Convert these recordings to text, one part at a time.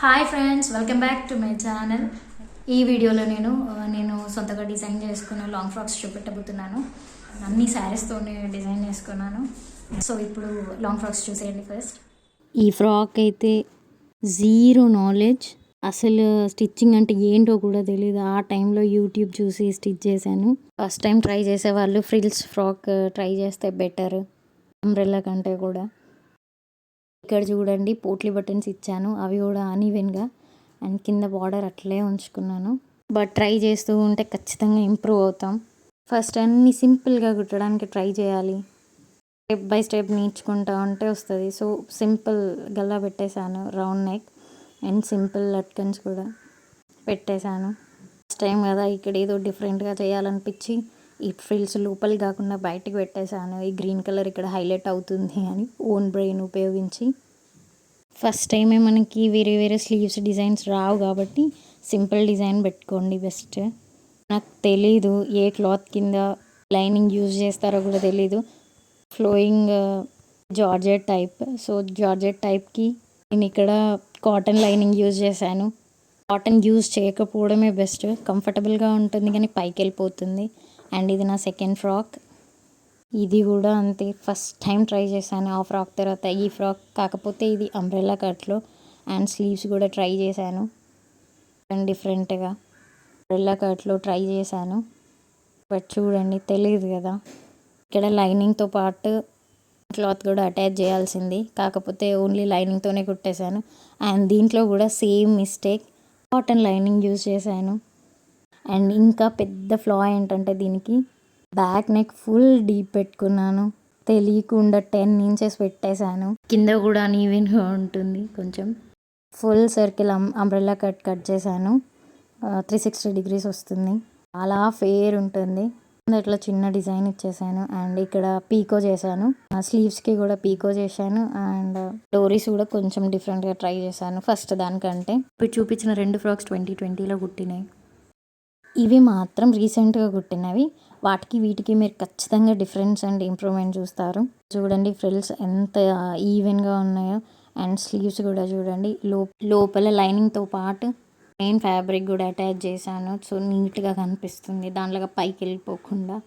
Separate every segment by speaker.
Speaker 1: Hi friends, welcome back to my channel. ఈ వీడియోలో నేను సొంతగా డిజైన్ చేసుకున్న లాంగ్ ఫ్రాక్స్ చూపెట్టబోతున్నాను. అన్ని శారీస్తోనే డిజైన్ చేసుకున్నాను. సో ఇప్పుడు లాంగ్ ఫ్రాక్స్ చూసేయండి. ఫస్ట్
Speaker 2: ఈ ఫ్రాక్ అయితే జీరో నాలెడ్జ్, అసలు స్టిచ్చింగ్ అంటే ఏంటో కూడా తెలియదు. ఆ టైంలో యూట్యూబ్ చూసి స్టిచ్ చేశాను. ఫస్ట్ టైం ట్రై చేసేవాళ్ళు ఫ్రిల్స్ ఫ్రాక్ ట్రై చేస్తే బెటర్, అంబ్రెల్లా కంటే కూడా. ఇక్కడ చూడండి, పోట్లీ బటన్స్ ఇచ్చాను, అవి కూడా అన్ఈవెన్గా, అండ్ కింద బార్డర్ అట్లే ఉంచుకున్నాను. బట్ ట్రై చేస్తూ ఉంటే ఖచ్చితంగా ఇంప్రూవ్ అవుతాం. ఫస్ట్ అన్నీ సింపుల్గా కుట్టడానికి ట్రై చేయాలి. స్టెప్ బై స్టెప్ నేర్చుకుంటా ఉంటే వస్తుంది. సో సింపుల్ గల్లా పెట్టేశాను, round neck and simple latkans కూడా పెట్టేశాను. ఫస్ట్ టైం కదా, ఇక్కడ ఏదో డిఫరెంట్గా చేయాలనిపించి ఈ ఫ్రిల్స్ లోపలి కాకుండా బయటికి పెట్టేశాను. ఈ గ్రీన్ కలర్ ఇక్కడ హైలైట్ అవుతుంది అని ఓన్ బ్రెయిన్ ఉపయోగించి. ఫస్ట్ టైమే మనకి వేరే వేరే స్లీవ్స్ డిజైన్స్ రావు కాబట్టి సింపుల్ డిజైన్ పెట్టుకోండి బెస్ట్. నాకు తెలీదు ఏ క్లాత్ కింద లైనింగ్ యూజ్ చేస్తారో కూడా తెలీదు. Flowing georgette type, so georgette టైప్కి నేను ఇక్కడ కాటన్ లైనింగ్ యూజ్ చేశాను. కాటన్ యూజ్ చేయకపోవడమే బెస్ట్, కంఫర్టబుల్గా ఉంటుంది కానీ పైకి వెళ్ళిపోతుంది. అండ్ ఇది నా సెకండ్ ఫ్రాక్. ఇది కూడా అంతే, ఫస్ట్ టైం ట్రై చేశాను ఆ ఫ్రాక్ తర్వాత ఈ ఫ్రాక్. కాకపోతే ఇది అంబ్రెల్లా కట్లో, అండ్ స్లీవ్స్ కూడా ట్రై చేశాను డిఫరెంట్గా. అంబ్రెల్లా కట్లో ట్రై చేశాను, బట్ చూడండి తెలియదు కదా, ఇక్కడ లైనింగ్తో పాటు క్లాత్ కూడా అటాచ్ చేయాల్సింది, కాకపోతే ఓన్లీ లైనింగ్తోనే కుట్టేశాను. అండ్ దీంట్లో కూడా same mistake, cotton lining use చేశాను. అండ్ ఇంకా పెద్ద ఫ్లా ఏంటంటే దీనికి బ్యాక్ నెక్ ఫుల్ డీప్ పెట్టుకున్నాను, తెలియకుండా 10 ఇంచెస్ పెట్టేశాను. కింద కూడా అన్ఈవెన్గా ఉంటుంది కొంచెం. ఫుల్ సర్కిల్ అంబ్రెల్లా కట్ చేశాను. 360 degrees వస్తుంది, చాలా ఫేర్ ఉంటుంది. ఇట్లా చిన్న డిజైన్ ఇచ్చేసాను. అండ్ ఇక్కడ పీకో చేశాను, స్లీవ్స్కి కూడా పీకో చేశాను. అండ్ డోరీస్ కూడా కొంచెం డిఫరెంట్గా ట్రై చేశాను ఫస్ట్ దానికంటే. ఇప్పుడు చూపించిన 2 ఫ్రాక్స్ 2020లో కుట్టినాయి. ఇవి మాత్రం రీసెంట్గా కుట్టినవి. వాటికి వీటికి మీరు ఖచ్చితంగా డిఫరెన్స్ అండ్ ఇంప్రూవ్మెంట్ చూస్తారు. చూడండి ఫ్రిల్స్ ఎంత ఈవెన్గా ఉన్నాయో, అండ్ స్లీవ్స్ కూడా చూడండి, లోపల లైనింగ్తో పాటు మెయిన్ ఫ్యాబ్రిక్ కూడా అటాచ్ చేశాను. సో నీట్గా కనిపిస్తుంది, దాంట్లో పైకి వెళ్ళిపోకుండా.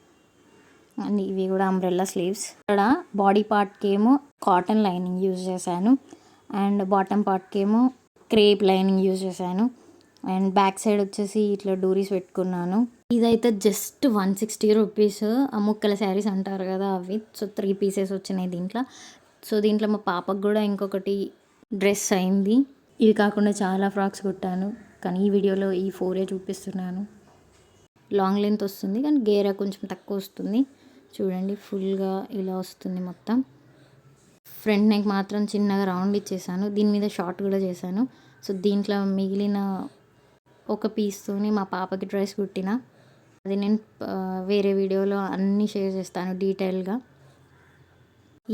Speaker 2: అండ్ ఇవి కూడా అంబ్రెల్లా స్లీవ్స్. ఇక్కడ బాడీ పార్ట్కి ఏమో కాటన్ లైనింగ్ యూజ్ చేశాను, అండ్ బాటమ్ పార్ట్కి ఏమో క్రేప్ లైనింగ్ యూజ్ చేశాను. అండ్ బ్యాక్ సైడ్ వచ్చేసి ఇట్లా డోరీస్ పెట్టుకున్నాను. ఇదైతే జస్ట్ 160 రూపీస్, ఆ ముక్కల శారీస్ అంటారు కదా అవి. సో 3 pieces వచ్చినాయి దీంట్లో. సో దీంట్లో మా పాపకు కూడా ఇంకొకటి డ్రెస్ అయింది. ఇవి కాకుండా చాలా ఫ్రాక్స్ కుట్టాను, కానీ ఈ వీడియోలో ఈ 4 చూపిస్తున్నాను. లాంగ్ లెంత్ వస్తుంది కానీ గేరా కొంచెం తక్కువ వస్తుంది. చూడండి ఫుల్గా ఇలా వస్తుంది మొత్తం. ఫ్రంట్ నెక్ మాత్రం చిన్నగా రౌండ్ ఇచ్చేసాను, దీని మీద షార్ట్ కూడా చేశాను. సో దీంట్లో మిగిలిన ఒక పీస్తోని మా పాపకి డ్రెస్ కుట్టిన, అది నేను వేరే వీడియోలో అన్నీ షేర్ చేస్తాను డీటెయిల్గా.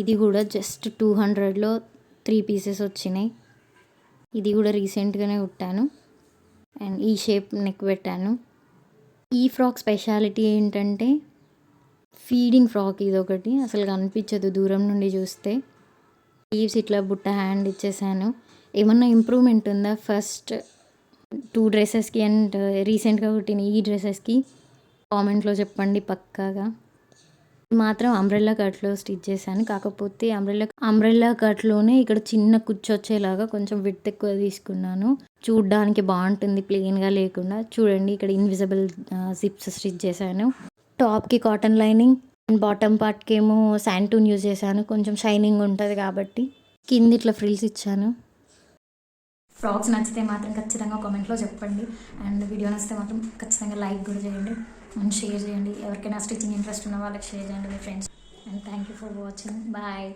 Speaker 2: ఇది కూడా జస్ట్ 200లో 3 pieces వచ్చినాయి. ఇది కూడా రీసెంట్గానే కుట్టాను. అండ్ ఈ షేప్ నెక్ పెట్టాను. ఈ ఫ్రాక్ స్పెషాలిటీ ఏంటంటే ఫీడింగ్ ఫ్రాక్. ఇది ఒకటి అసలు కనిపించదు దూరం నుండి చూస్తే. స్లీవ్స్ ఇట్లా బుట్ట హ్యాండ్ ఇచ్చేసాను. ఏమన్నా ఇంప్రూవ్మెంట్ ఉందా ఫస్ట్ 2 డ్రెస్సెస్కి అండ్ రీసెంట్గా కుట్టిన ఈ డ్రెస్సెస్కి కామెంట్లో చెప్పండి పక్కాగా. మాత్రం అంబ్రెల్లా కట్లో స్టిచ్ చేశాను, కాకపోతే అంబ్రెల్లా కట్లోనే ఇక్కడ చిన్న కుచ్చొచ్చేలాగా కొంచెం విడ్త్ ఎక్కువ తీసుకున్నాను. చూడ్డానికి బాగుంటుంది ప్లెయిన్గా లేకుండా. చూడండి ఇక్కడ ఇన్విజిబుల్ జిప్స్ స్టిచ్ చేశాను. టాప్కి కాటన్ లైనింగ్ అండ్ బాటమ్ పార్ట్కి ఏమో శాంటూన్ యూజ్ చేశాను, కొంచెం షైనింగ్ ఉంటుంది కాబట్టి. కింద ఇట్లా ఫ్రిల్స్ ఇచ్చాను.
Speaker 1: ఫ్రాక్స్ నచ్చితే మాత్రం ఖచ్చితంగా కామెంట్లో చెప్పండి. అండ్ వీడియో నచ్చితే మాత్రం ఖచ్చితంగా లైక్ కూడా చేయండి అండ్ షేర్ చేయండి. ఎవరికైనా స్టిచ్చింగ్ ఇంట్రెస్ట్ ఉన్న వాళ్ళకి షేర్ చేయండి మీ friends. And thank you for watching. Bye.